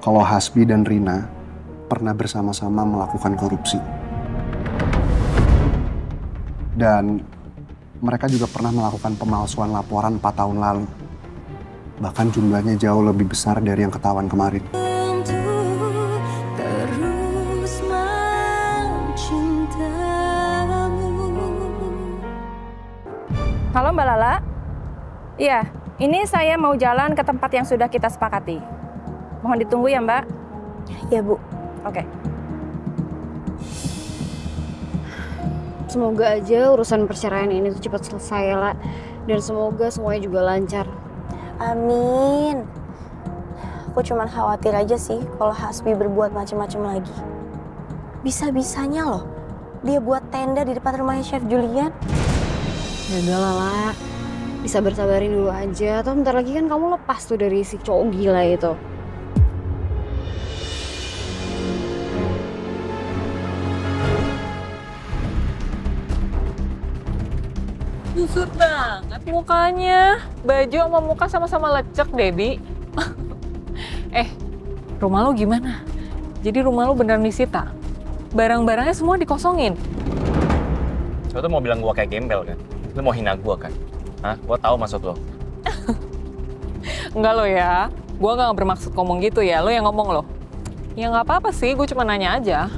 kalau Hasbi dan Rina pernah bersama-sama melakukan korupsi. Dan mereka juga pernah melakukan pemalsuan laporan 4 tahun lalu. Bahkan jumlahnya jauh lebih besar dari yang ketahuan kemarin. Halo Mbak Lala. Iya, ini saya mau jalan ke tempat yang sudah kita sepakati. Mohon ditunggu ya Mbak. Ya Bu. Oke. Semoga aja urusan perceraian ini tuh cepat selesai ya, La. Dan semoga semuanya juga lancar. Amin. Aku cuman khawatir aja sih kalau Hasbi berbuat macam-macam lagi. Bisa-bisanya loh dia buat tenda di depan rumahnya Chef Julian. Ya udah lah, La. Bisa bersabarin dulu aja. Atau bentar lagi kan kamu lepas tuh dari si cowok gila itu. Kusut banget mukanya. Baju sama muka sama-sama lecek, Debbie. Rumah lo gimana? Jadi rumah lo beneran disita? Barang-barangnya semua dikosongin? Lo tuh mau bilang gua kayak gembel kan? Lo mau hina gua kan? Hah? Gua tahu maksud lo. Enggak lo ya. Gua gak bermaksud ngomong gitu ya. Lo yang ngomong lo. Ya nggak apa-apa sih, gue cuma nanya aja.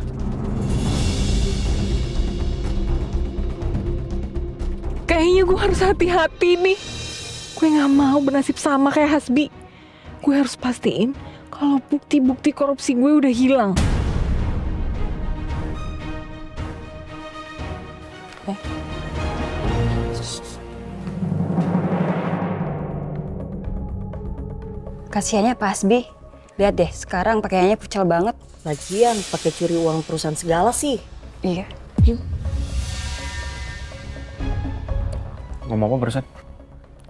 Kayaknya gue harus hati-hati nih. Gue nggak mau bernasib sama kayak Hasbi. Gue harus pastiin kalau bukti-bukti korupsi gue udah hilang. Kasihannya Pak Hasbi. Lihat deh, sekarang pakaiannya pucal banget. Lagian pakai curi uang perusahaan segala sih. Iya. Ngomong apa barusan?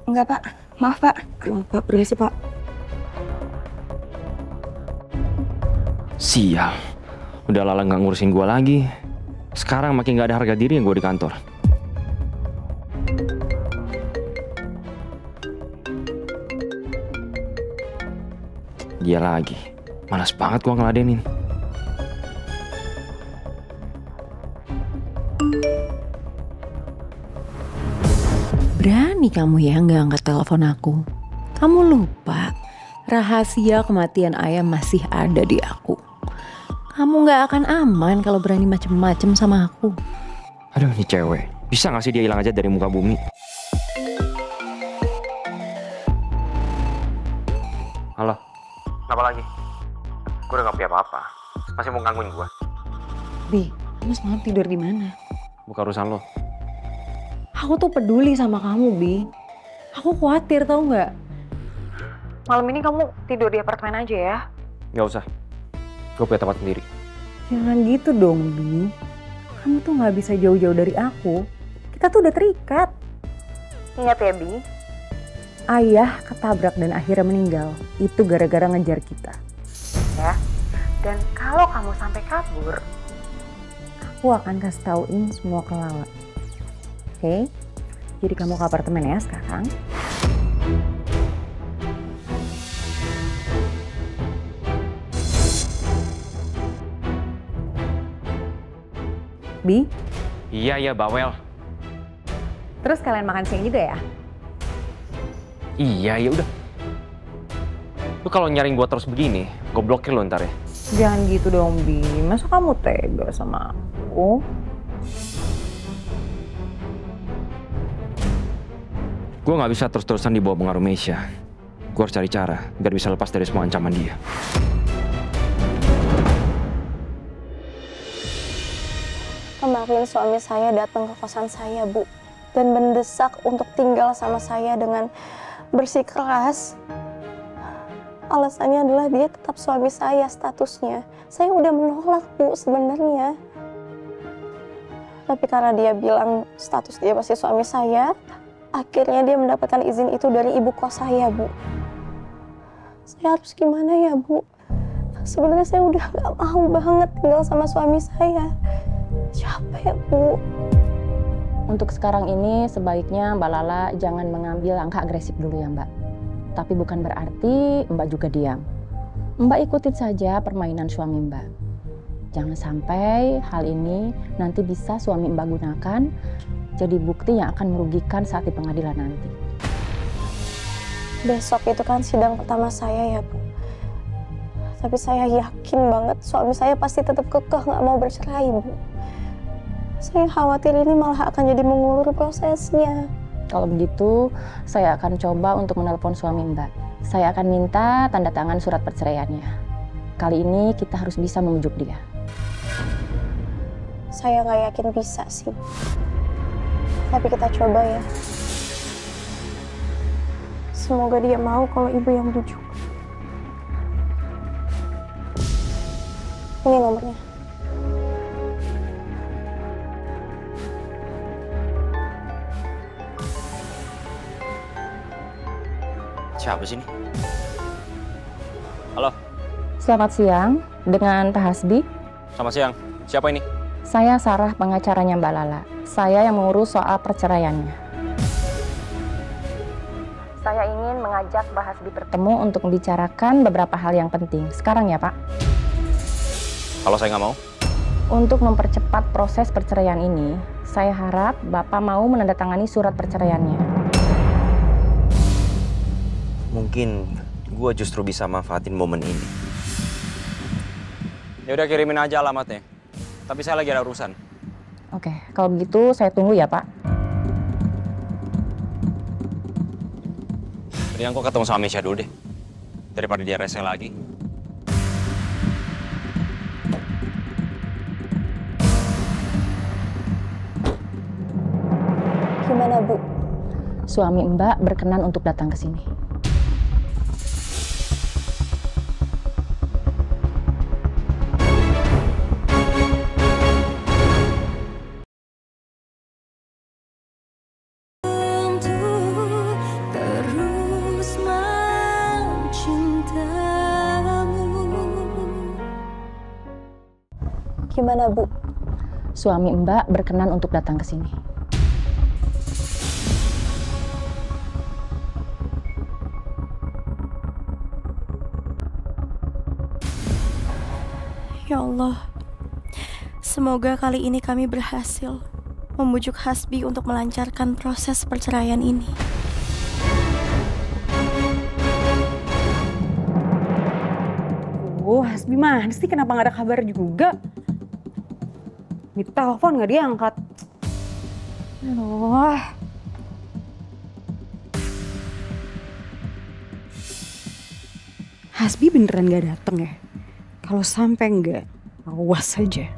Enggak, Pak. Maaf, Pak. Pak, permisi, Pak. Sial. Udah Lala nggak ngurusin gua lagi. Sekarang makin nggak ada harga diri yang gua di kantor. Dia lagi. Malas banget gua ngeladenin. Berani kamu ya nggak angkat telepon aku. Kamu lupa rahasia kematian ayah masih ada di aku. Kamu nggak akan aman kalau berani macem-macem sama aku. Aduh, ini cewek. Bisa nggak sih dia hilang aja dari muka bumi? Halo? Apa lagi? Gue udah gak punya apa-apa. Masih mau gangguin gue? Bi, kamu semalam tidur di mana? Bukan urusan lo. Aku tuh peduli sama kamu, Bi. Aku khawatir, tau nggak? Malam ini kamu tidur di apartemen aja ya? Gak usah. Gue punya tempat sendiri. Jangan gitu dong, Bi. Kamu tuh nggak bisa jauh-jauh dari aku. Kita tuh udah terikat. Ingat ya, Bi. Ayah ketabrak dan akhirnya meninggal. Itu gara-gara ngejar kita. Ya. Dan kalau kamu sampai kabur, aku akan kasih tauin semua ke Lala. Oke? Jadi kamu ke apartemen ya sekarang. Bi? Iya, bawel. Terus kalian makan siang juga ya? Iya, ya udah. Lu kalau nyariin gue terus begini, gue blokir lo ntar ya. Jangan gitu dong, Bi. Masa kamu tega sama aku? Gue gak bisa terus-terusan dibawa pengaruh Meisha. Gue harus cari cara biar bisa lepas dari semua ancaman dia. Kemarin suami saya datang ke kosan saya, Bu, dan mendesak untuk tinggal sama saya dengan bersikeras. Alasannya adalah dia tetap suami saya statusnya. Saya udah menolak, Bu, sebenarnya. Tapi karena dia bilang status dia masih suami saya, akhirnya dia mendapatkan izin itu dari ibu kos saya, Bu. Saya harus gimana ya, Bu? Sebenarnya saya udah gak mau banget tinggal sama suami saya. Capek, Bu. Untuk sekarang ini sebaiknya Mbak Lala jangan mengambil langkah agresif dulu ya Mbak. Tapi bukan berarti Mbak juga diam. Mbak ikutin saja permainan suami Mbak. Jangan sampai hal ini nanti bisa suami Mbak gunakan jadi bukti yang akan merugikan saat di pengadilan nanti. Besok itu kan sidang pertama saya ya, Bu. Tapi saya yakin banget suami saya pasti tetap kekeh nggak mau bercerai, Bu. Saya khawatir ini malah akan jadi mengulur prosesnya. Kalau begitu, saya akan coba untuk menelpon suami Mbak. Saya akan minta tanda tangan surat perceraiannya. Kali ini kita harus bisa membujuk dia. Saya nggak yakin bisa sih. Tapi kita coba ya. Semoga dia mau kalau ibu yang bujuk. Ini nomornya. Siapa sih ini? Halo, Selamat siang, dengan Pak Hasbi. selamat siang. Siapa ini? Saya Sarah, pengacaranya Mbak Lala. Saya yang mengurus soal perceraiannya. Saya ingin mengajak Pak Hasbi bertemu untuk membicarakan beberapa hal yang penting. Sekarang ya, Pak. Kalau saya nggak mau? Untuk mempercepat proses perceraian ini, saya harap Bapak mau menandatangani surat perceraiannya. Mungkin gue justru bisa manfaatin momen ini. Ya udah kirimin aja alamatnya. Tapi saya lagi ada urusan. Oke, kalau begitu saya tunggu ya, Pak. Mendingan gue ketemu sama Misha dulu deh. Daripada dia rese lagi. Gimana, Bu? Suami Mbak berkenan untuk datang ke sini. Gimana, Bu? Suami Mbak berkenan untuk datang ke sini. Ya Allah, semoga kali ini kami berhasil membujuk Hasbi untuk melancarkan proses perceraian ini. Hasbi mana sih? Kenapa nggak ada kabar juga? Ditelepon nggak diangkat. Aduh. Hasbi beneran nggak dateng ya? Kalau sampai nggak, awas saja.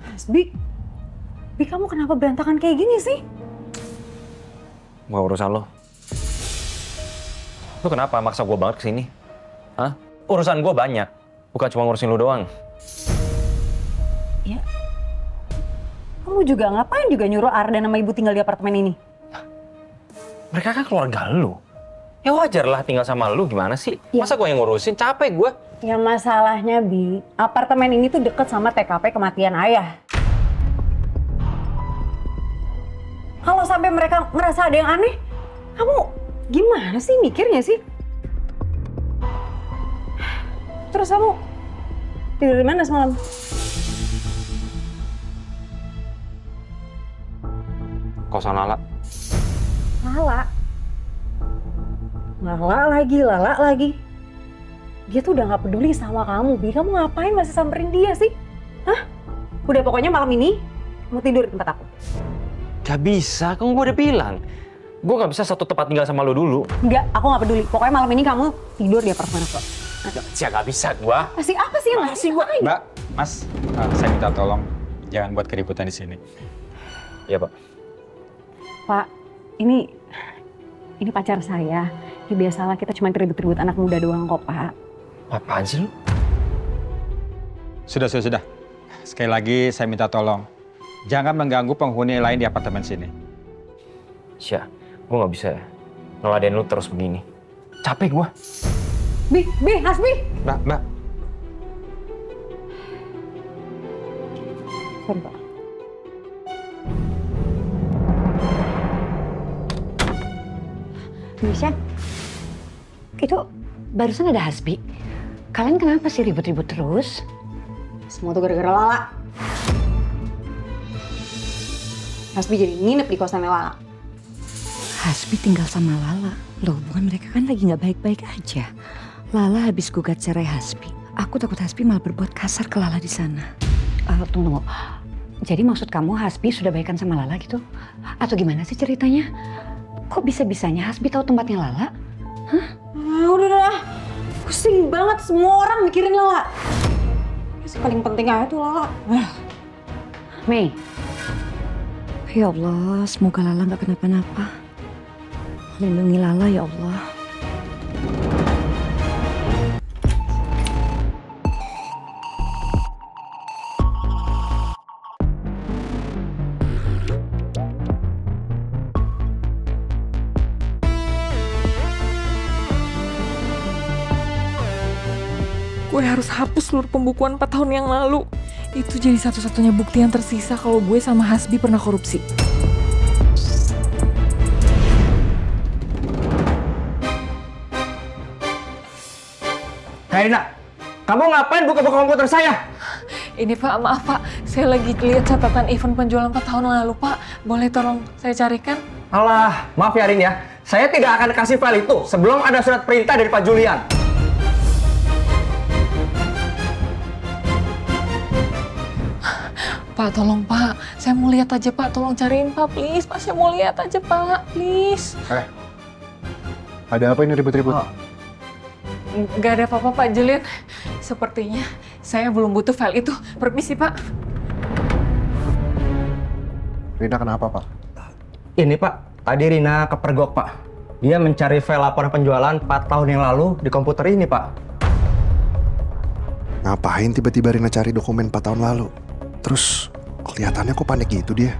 Hasbi, kamu kenapa berantakan kayak gini sih? Gak urusan lo. Lo kenapa maksa gue banget kesini? Hah? Urusan gue banyak. Bukan cuma ngurusin lo doang. Ya. Kamu juga ngapain juga nyuruh Arda sama ibu tinggal di apartemen ini? Mereka kan keluarga lo. Ya wajar lah tinggal sama lo, gimana sih? Ya. Masa gue yang ngurusin? Capek gue. Ya masalahnya, Bi, apartemen ini tuh deket sama TKP kematian ayah. Kalau sampai mereka ngerasa ada yang aneh, kamu gimana sih mikirnya sih? Terus kamu tidur di mana semalam? Kosan Lala. Lala lagi. Dia tuh udah gak peduli sama kamu, Bi. Kamu ngapain masih samperin dia sih? Hah? Udah pokoknya malam ini kamu tidur di tempat aku. Gak bisa, kan gue udah bilang. Gue gak bisa satu tempat tinggal sama lo dulu. Enggak, aku gak peduli. Pokoknya malam ini kamu tidur di apartemen aku. Gak bisa gue. Masih apa sih yang masih gue? Mbak, Mas, saya minta tolong jangan buat keributan di sini. Iya, Pak. Pak, ini pacar saya. Ya biasalah kita cuma ribut-ribut anak muda doang kok, Pak. Apaan sih lu? Sudah. Sekali lagi saya minta tolong. Jangan mengganggu penghuni lain di apartemen sini. Syah, gue gak bisa ya ngeladein lu terus begini. Capek gue. Hasbi. Mbak. Sorry, Pak. Misha, itu barusan ada Hasbi. Kalian kenapa sih ribut-ribut terus? Semua tuh gara-gara Lala. Hasbi jadi nginep di kosannya Lala. Hasbi tinggal sama Lala. Loh, bukan mereka kan lagi nggak baik-baik aja. Lala habis gugat cerai Hasbi. Aku takut Hasbi malah berbuat kasar ke Lala di sana. Tunggu. Jadi maksud kamu Hasbi sudah baikan sama Lala gitu? Atau gimana sih ceritanya? Kok bisa-bisanya Hasbi tahu tempatnya Lala? Hah? Udah. Pusing banget semua orang mikirin Lala. Yang paling penting aja tuh Lala. Mei. Ya Allah, semoga Lala nggak kenapa-napa. Lindungi Lala ya Allah. Gue harus hapus seluruh pembukuan 4 tahun yang lalu. Itu jadi satu-satunya bukti yang tersisa kalau gue sama Hasbi pernah korupsi. Karina, kamu ngapain buka-buka komputer saya? Ini Pak, maaf Pak. Saya lagi lihat catatan event penjualan 4 tahun lalu Pak. Boleh tolong saya carikan? Alah, maaf ya Rin ya. Saya tidak akan kasih file itu sebelum ada surat perintah dari Pak Julian. Pak, tolong Pak. Saya mau lihat aja Pak. Tolong cariin Pak, please. Pak, saya mau lihat aja Pak, please. Ada apa ini ribut-ribut? Nggak ada apa-apa Pak Julian. Sepertinya saya belum butuh file itu. Permisi Pak. Rina kenapa Pak? Ini Pak, tadi Rina kepergok Pak. Dia mencari file laporan penjualan 4 tahun yang lalu di komputer ini Pak. Ngapain tiba-tiba Rina cari dokumen 4 tahun lalu? Terus kelihatannya kok panik gitu dia?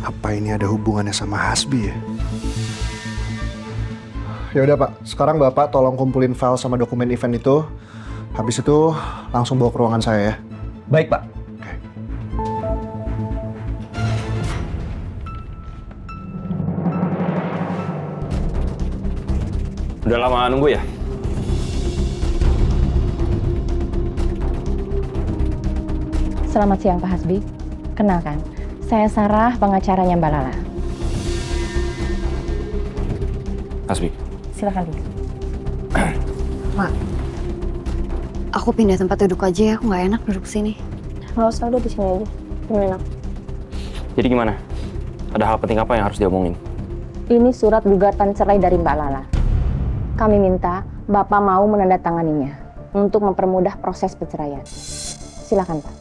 Apa ini ada hubungannya sama Hasbi ya? Ya udah Pak, sekarang Bapak tolong kumpulin file sama dokumen event itu. Habis itu langsung bawa ke ruangan saya ya. Baik Pak. Udah lama nunggu ya? Selamat siang Pak Hasbi. Kenalkan, saya Sarah, pengacaranya Mbak Lala. Hasbi. Silakan duduk. Mak, aku pindah tempat duduk aja ya. Aku nggak enak duduk sini. Nggak usah, udah di sini aja. Enak. Jadi gimana? Ada hal penting apa yang harus diomongin? Ini surat gugatan cerai dari Mbak Lala. Kami minta Bapak mau menandatanganinya untuk mempermudah proses perceraian. Silakan Pak.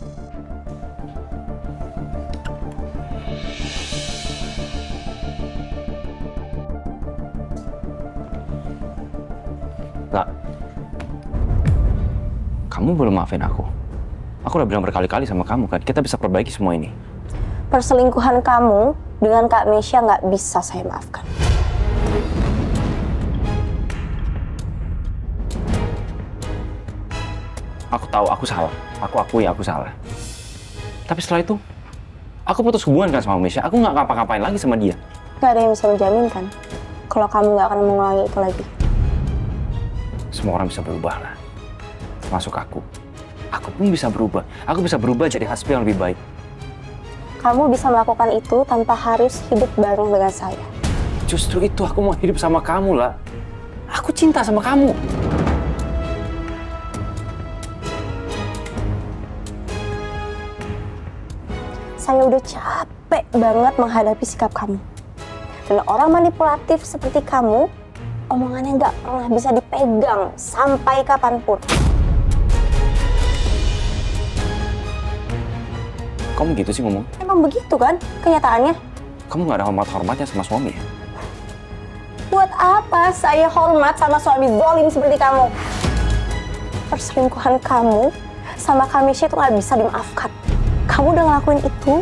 Kak, kamu belum maafin aku. Aku udah bilang berkali-kali sama kamu kan, kita bisa perbaiki semua ini. Perselingkuhan kamu dengan Kak Mesya nggak bisa saya maafkan. Aku tahu aku salah, aku akui aku salah. Tapi setelah itu, aku putus hubungan kan sama Mesya. Aku nggak ngapa-ngapain lagi sama dia. Nggak ada yang bisa menjamin kan, kalau kamu nggak akan mengulangi itu lagi. Semua orang bisa berubah lah, termasuk aku. Aku pun bisa berubah. Aku bisa berubah jadi Hasbi yang lebih baik. Kamu bisa melakukan itu tanpa harus hidup bareng dengan saya. Justru itu aku mau hidup sama kamu lah. Aku cinta sama kamu. Saya udah capek banget menghadapi sikap kamu. Dan orang manipulatif seperti kamu, omongannya nggak pernah bisa dipegang sampai kapanpun. Kamu gitu sih ngomong? Emang begitu kan kenyataannya? Kamu nggak ada hormat-hormatnya sama suami ya? Buat apa saya hormat sama suami zalim seperti kamu? Perselingkuhan kamu sama Kak Mesya itu nggak bisa dimaafkan. Kamu udah ngelakuin itu,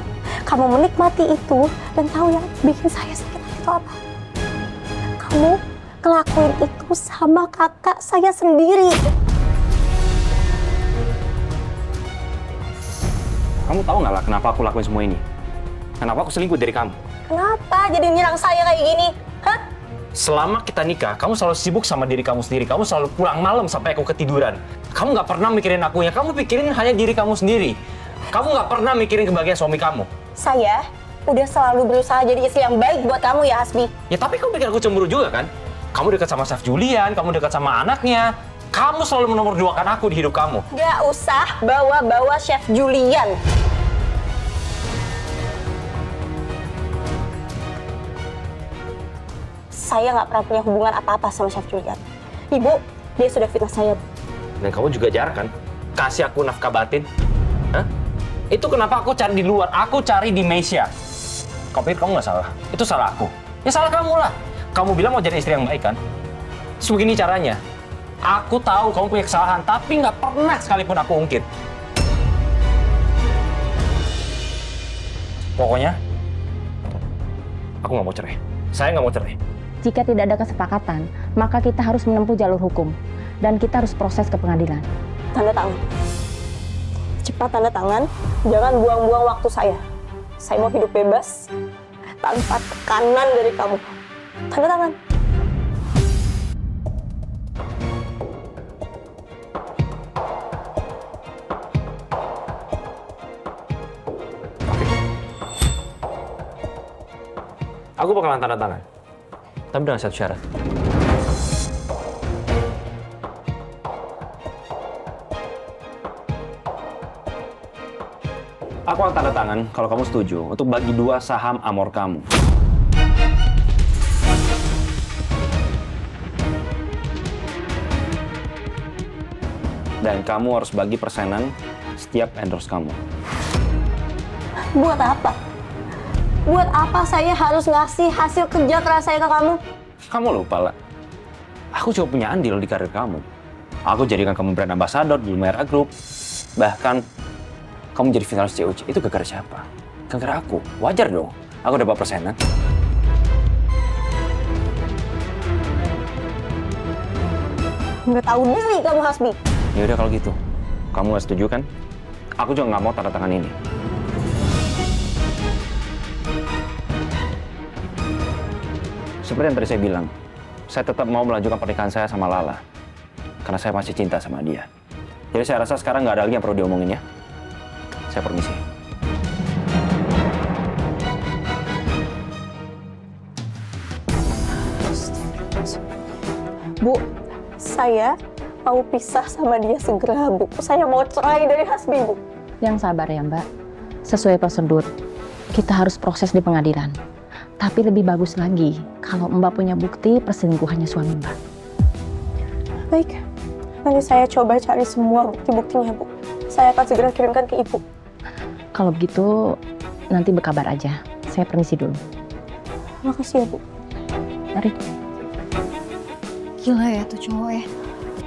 kamu menikmati itu, dan tahu yang bikin saya sakit hati itu apa? ngelakuin itu sama kakak saya sendiri. Kamu tahu nggak lah kenapa aku lakuin semua ini? Kenapa aku selingkuh dari kamu? Kenapa jadi nyerang saya kayak gini? Hah? Selama kita nikah, kamu selalu sibuk sama diri kamu sendiri. Kamu selalu pulang malam sampai aku ketiduran. Kamu nggak pernah mikirin akunya. Kamu pikirin hanya diri kamu sendiri. Kamu nggak pernah mikirin kebahagiaan suami kamu. Saya udah selalu berusaha jadi istri yang baik buat kamu ya, Hasbi. Ya tapi kamu pikir aku cemburu juga kan? Kamu dekat sama Chef Julian, kamu dekat sama anaknya. Kamu selalu menomorduakan aku di hidup kamu. Gak usah bawa-bawa Chef Julian. Saya nggak pernah punya hubungan apa-apa sama Chef Julian. Ibu, dia sudah fitnah saya, Bu. Dan kamu juga jarang kan? Kasih aku nafkah batin. Hah? Itu kenapa aku cari di luar, aku cari di Mesia. Kau pikir kamu nggak salah? Itu salah aku. Ya salah kamu lah. Kamu bilang mau jadi istri yang baik kan? Terus begini caranya. Aku tahu kamu punya kesalahan, tapi nggak pernah sekalipun aku ungkit. Pokoknya, aku nggak mau cerai. Saya nggak mau cerai. Jika tidak ada kesepakatan, maka kita harus menempuh jalur hukum. Dan kita harus proses ke pengadilan. Tanda tangan. Cepat tanda tangan, jangan buang-buang waktu saya. Saya mau hidup bebas, tanpa tekanan dari kamu. Tanda tangan. Aku bakalan tanda tangan. Tapi dengan satu syarat. Aku akan tanda tangan kalau kamu setuju untuk bagi 2 saham Amor kamu. Dan kamu harus bagi persenan setiap endorse kamu. Buat apa? Buat apa saya harus ngasih hasil kerja keras saya ke kamu? Kamu lupa lah. Aku juga punya andil di karir kamu. Aku jadikan kamu brand ambassador di Lumera Group. Bahkan kamu jadi finalis COC. Itu gara-gara siapa? Gara-gara aku. Wajar dong. Aku dapat persenan. Nggak tahu diri kamu, Hasbi. Ya udah kalau gitu. Kamu nggak setuju kan? Aku juga nggak mau tanda tangan ini. Seperti yang tadi saya bilang, saya tetap mau melanjutkan pernikahan saya sama Lala. Karena saya masih cinta sama dia. Jadi saya rasa sekarang nggak ada lagi yang perlu diomongin ya. Saya permisi. Bu, saya mau pisah sama dia segera, Bu. Saya mau cerai dari Hasbi, Bu. Yang sabar ya, Mbak. Sesuai prosedur, kita harus proses di pengadilan. Tapi lebih bagus lagi kalau Mbak punya bukti perselingkuhannya suami Mbak. Baik, nanti saya coba cari semua bukti-buktinya, Bu. Saya akan segera kirimkan ke Ibu. Kalau begitu, nanti berkabar aja. Saya permisi dulu. Makasih ya, Bu. Mari. Gila ya tuh cowok ya.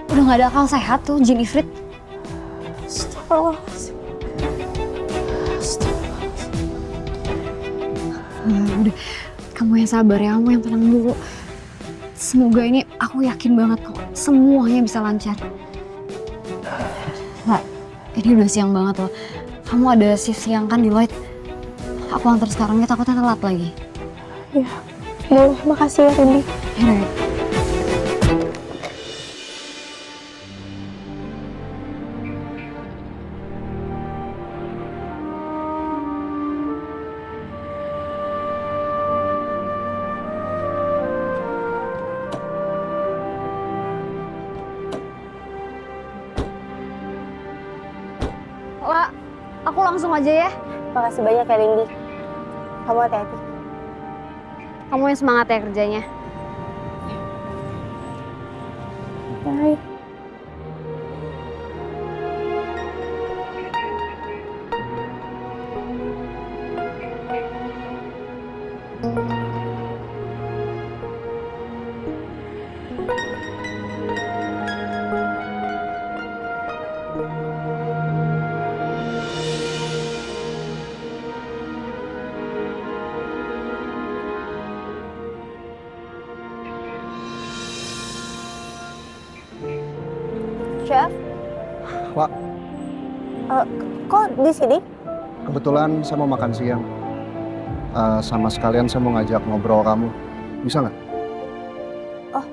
Udah gak ada akal sehat tuh, Jin Ifrit. Astagfirullahaladzim. Udah, kamu yang sabar ya, kamu yang tenang dulu. Semoga ini, aku yakin banget kok, semuanya bisa lancar. Nah, ini udah siang banget loh. Kamu ada shift siang kan di Lloyd? Aku antar sekarang ya, takutnya telat lagi. Ya, boleh. Makasih ya, Rindy. Ya, La, aku langsung aja ya. Makasih banyak ya, Rindy. Kamu hati-hati. Kamu yang semangat ya kerjanya. Bye. Chef? Wak, Kok di sini? kebetulan saya mau makan siang. Sama sekalian saya mau ngajak ngobrol kamu. Bisa nggak? Oh,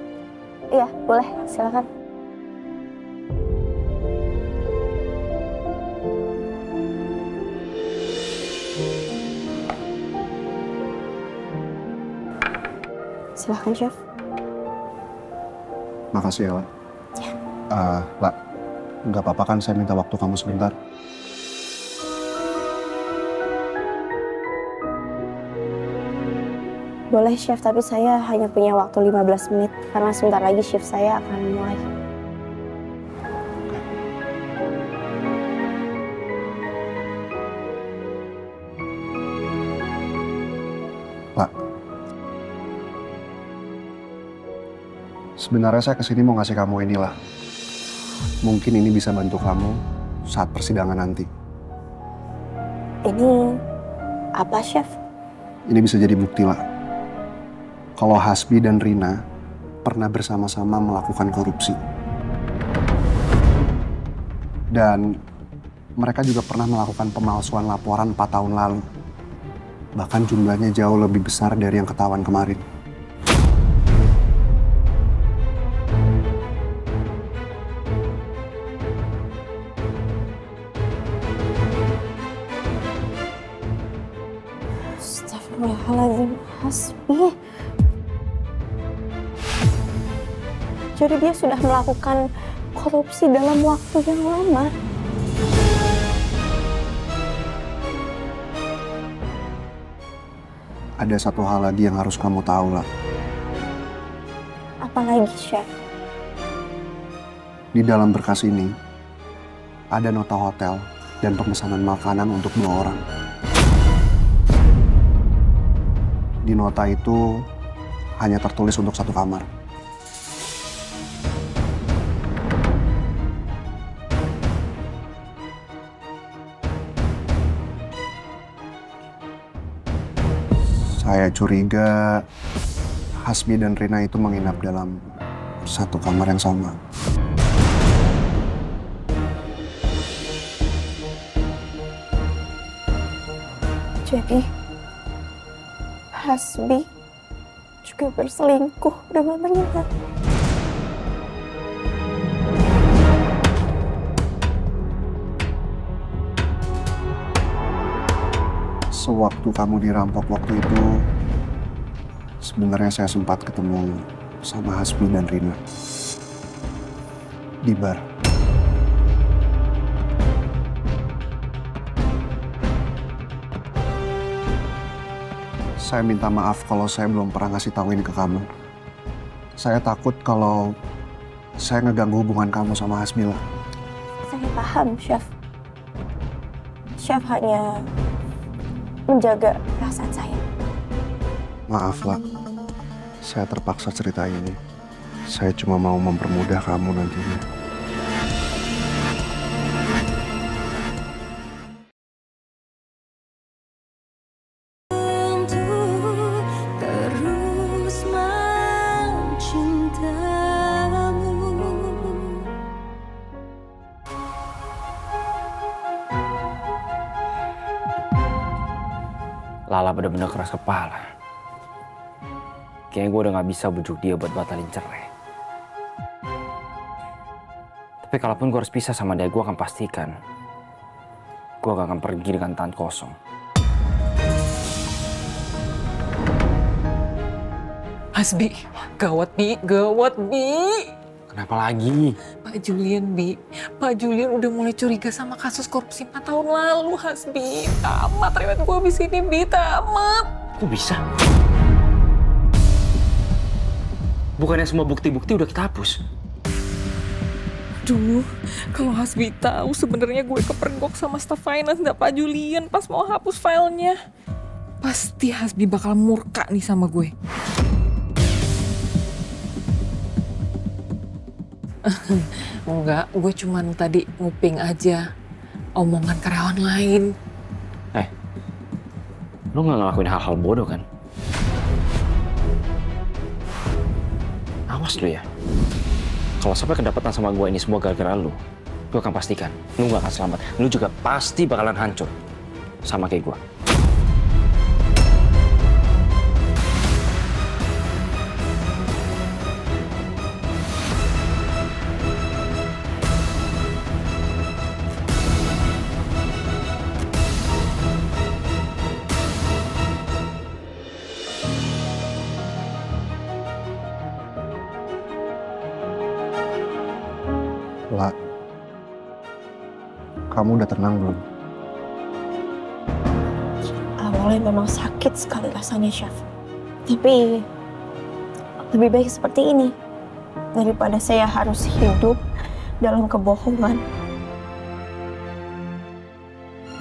iya boleh, silakan. Silakan, Chef. Makasih ya, Wak. Wak, nggak apa-apa kan saya minta waktu kamu sebentar? Boleh, Chef, tapi saya hanya punya waktu 15 menit karena sebentar lagi shift saya akan mulai. Pak, sebenarnya saya kesini mau ngasih kamu inilah. Mungkin ini bisa bantu kamu saat persidangan nanti. Ini apa, Chef? Ini bisa jadi bukti lah. Kalau Hasbi dan Rina pernah bersama-sama melakukan korupsi. Dan mereka juga pernah melakukan pemalsuan laporan 4 tahun lalu. Bahkan jumlahnya jauh lebih besar dari yang ketahuan kemarin. Astagfirullahaladzim, Hasbi. Jadi dia sudah melakukan korupsi dalam waktu yang lama. Ada satu hal lagi yang harus kamu tahu lah. Apalagi, Chef? Di dalam berkas ini, ada nota hotel dan pemesanan makanan untuk 2 orang. Di nota itu hanya tertulis untuk 1 kamar. Saya curiga Hasbi dan Rina itu menginap dalam 1 kamar yang sama. Jadi, Hasbi juga berselingkuh dengan Rina. Sewaktu kamu dirampok waktu itu, sebenarnya saya sempat ketemu sama Hasbi dan Rina di bar. Saya minta maaf kalau saya belum pernah ngasih tahu ini ke kamu. Saya takut kalau saya ngeganggu hubungan kamu sama Hasmila. Saya paham, Chef. Chef hanya menjaga perasaan saya. Maaf lah, saya terpaksa cerita ini. Saya cuma mau mempermudah kamu nantinya. Lala bener-bener keras kepala. Kayaknya gue udah gak bisa bujuk dia buat batalin cerai. Tapi kalaupun gue harus pisah sama dia, gue akan pastikan gue gak akan pergi dengan tangan kosong. Hasbi, gawat Bi, gawat Bi. Kenapa lagi? Pak Julian, Bi. Pak Julian udah mulai curiga sama kasus korupsi 4 tahun lalu, Hasbi. Tamat riwayat gue abis ini, Bi. Tamat. Kok bisa? Bukannya semua bukti-bukti udah kita hapus? Aduh, kalau Hasbi tahu sebenarnya gue kepergok sama staf finance dan Pak Julian pas mau hapus filenya. Pasti Hasbi bakal murka nih sama gue. Enggak, gue cuman tadi nguping aja omongan karyawan lain. Lo gak ngelakuin hal-hal bodoh kan? Awas lo ya. Kalau sampai kedapatan sama gue ini semua gara-gara lu, gue akan pastikan lu gak akan selamat. Lu juga pasti bakalan hancur. Sama kayak gue. La, kamu udah tenang belum? Awalnya memang sakit sekali rasanya, Chef. Tapi lebih baik seperti ini daripada saya harus hidup dalam kebohongan.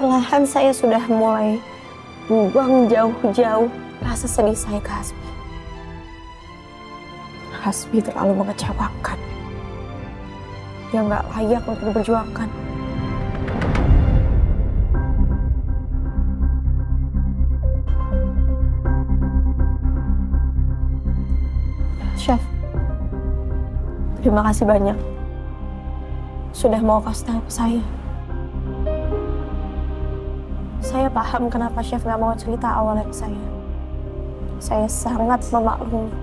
Perlahan saya sudah mulai buang jauh-jauh rasa sedih saya ke Hasbi. Hasbi terlalu mengecewakan. Dia nggak layak untuk diperjuangkan. Chef, terima kasih banyak sudah mau kasih tahu ke saya. Saya paham kenapa Chef nggak mau cerita awalnya ke saya. Saya sangat memaklumi.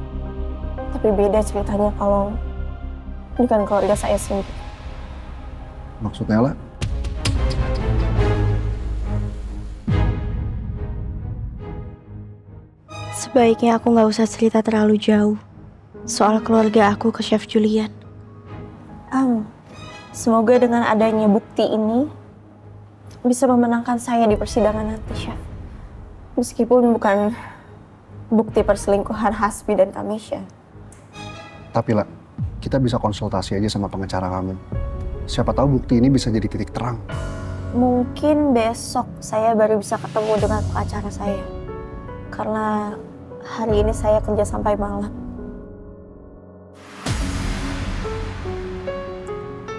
Tapi beda ceritanya kalau bukan keluarga saya sendiri. Maksudnya, La? Sebaiknya aku nggak usah cerita terlalu jauh soal keluarga aku ke Chef Julian. Semoga dengan adanya bukti ini bisa memenangkan saya di persidangan nanti, Chef. Meskipun bukan bukti perselingkuhan Hasbi dan Kamisha. Tapi, La, kita bisa konsultasi aja sama pengacara kamu. Siapa tahu bukti ini bisa jadi titik terang. Mungkin besok saya baru bisa ketemu dengan pengacara saya. Karena hari ini saya kerja sampai malam.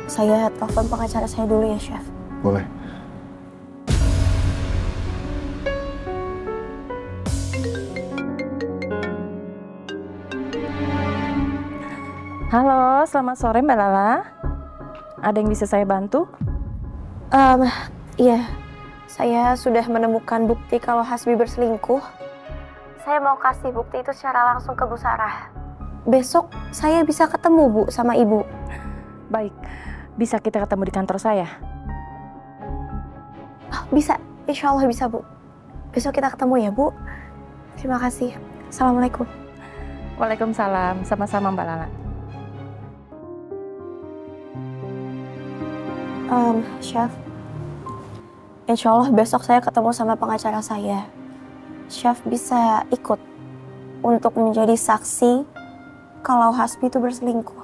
Saya telepon pengacara saya dulu ya, Chef. Boleh. Halo, selamat sore Mbak Lala. Ada yang bisa saya bantu? Iya, saya sudah menemukan bukti kalau Hasbi berselingkuh. Saya mau kasih bukti itu secara langsung ke Bu Sarah. Besok saya bisa ketemu, Bu, sama Ibu. Baik, bisa kita ketemu di kantor saya? Oh, bisa, insya Allah bisa, Bu. Besok kita ketemu ya, Bu. Terima kasih. Assalamualaikum. Waalaikumsalam, sama-sama Mbak Lala. Chef, insya Allah besok saya ketemu sama pengacara saya. Chef bisa ikut untuk menjadi saksi kalau Hasbi itu berselingkuh.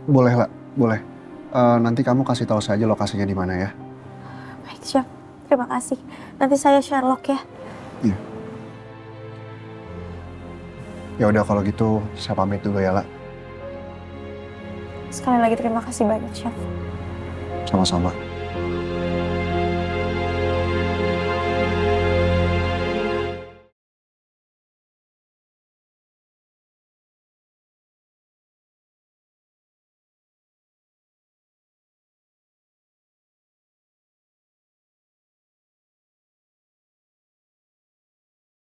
Boleh, La. Boleh. Nanti kamu kasih tahu saja lokasinya di mana ya. Baik, Chef. Terima kasih. Nanti saya Sherlock ya. Iya. Ya udah kalau gitu saya pamit dulu ya, La. Sekali lagi terima kasih banyak, Chef. Sama-sama.